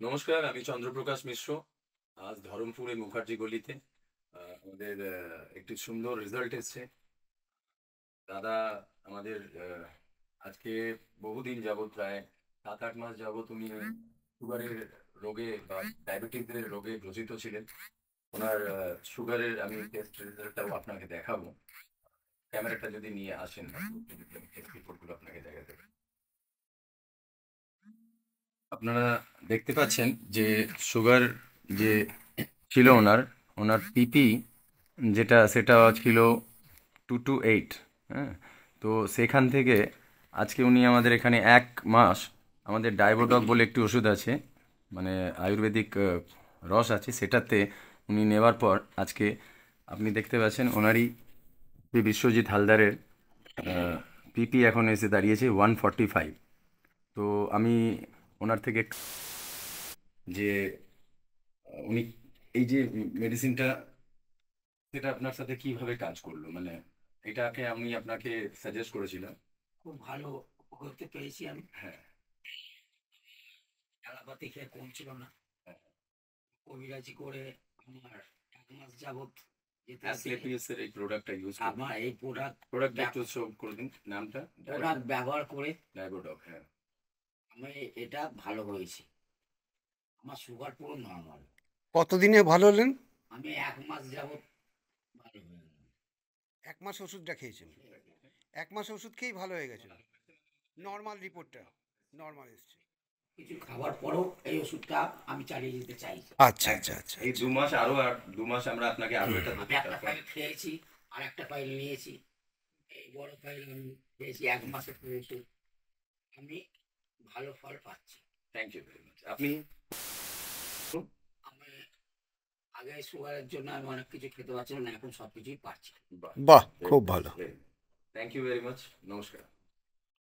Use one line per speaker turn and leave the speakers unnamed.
নমস্কার, আমি চন্দ্রপ্রকাশ মিশ্র। আজ ধরমপুরে মুখার্জি গলিতে আমাদের একটি সুন্দর রেজাল্ট এসছে। দাদা আমাদের আজকে বহুদিন যাবৎ, প্রায় 7-8 মাস যাবৎ উনি সুগারের রোগে বা ডায়াবেটিসের রোগে গ্রসিত ছিলেন। ওনার সুগারের আমি টেস্ট রেজাল্টটাও আপনাকে দেখাবো। ক্যামেরাটা যদি নিয়ে আসেন, টেস্ট রিপোর্টগুলো আপনাকে দেখাতে পারি। আপনারা দেখতে পাচ্ছেন যে সুগার যে ছিল ওনার ওনার পিপি যেটা সেটা ছিল 228। হ্যাঁ, তো সেখান থেকে আজকে উনি আমাদের এখানে 1 মাস আমাদের ডায়বোডক বলে একটি ওষুধ আছে, মানে আয়ুর্বেদিক রস আছে, সেটাতে উনি নেওয়ার পর আজকে আপনি দেখতে পাচ্ছেন ওনারই বিশ্বজিৎ হালদারের পিপি এখন এসে দাঁড়িয়েছে 145। তো আমি ওনার থেকে যে উনি এই যে মেডিসিনটা, সেটা আপনার সাথে কিভাবে কাজ করলো, মানে এটাকে আমি আপনাকে সাজেস্ট করেছিলাম।
খুব ভালো করতে পেরেছি আমি।
হ্যাঁ,
অ্যালোপ্যাথি খেয়ে কমছিল না।
হ্যাঁ।
কবিরাজি করে আমার 1 মাস যাবৎ যেতে
অ্যাসক্লেপিয়াস এর এই প্রোডাক্টটা ইউজ করুন।
আমার এই
প্রোডাক্টটা একটু শো করে দিন, নামটা।
প্রোডাক্ট ব্যবহার করে
ডায়বোডক, হ্যাঁ।
আমি এটা ভালো হয়েছি। আমার সুগার পুরো নর্মাল।
কতদিনে ভালো হলেন?
আমি 1 মাস যাবৎ ভালো হয়ে গেলাম।
1 মাস ওষুধটা খেয়েছেন? 1 মাস ওষুধ খেয়েই ভালো হয়ে গেছে? নর্মাল রিপোর্টটা নর্মাল এসছে?
কিছু খাবার পরেও এই ওষুধটা আমি চালিয়ে যেতে চাই।
আচ্ছা আচ্ছা আচ্ছা।
এই 2 মাস আরো, আর 2 মাস আমরা আপনাকে আরো এটা
আমি একটা ফাইল খেয়েছি আর একটা ফাইল নিয়েছি। এই বড় ফাইল আমি খেয়েছি 1 মাসের ওষুধ। আমি ভালো ফল পাচ্ছি।
Thank you very much. আপনি
আমি আগে সুগারের জন্য আমি অনেক কিছু খেতে পারছিলাম না, এখন সবকিছুই পারছি।
বাহ, খুব ভালো।
Thank you very much. নমস্কার।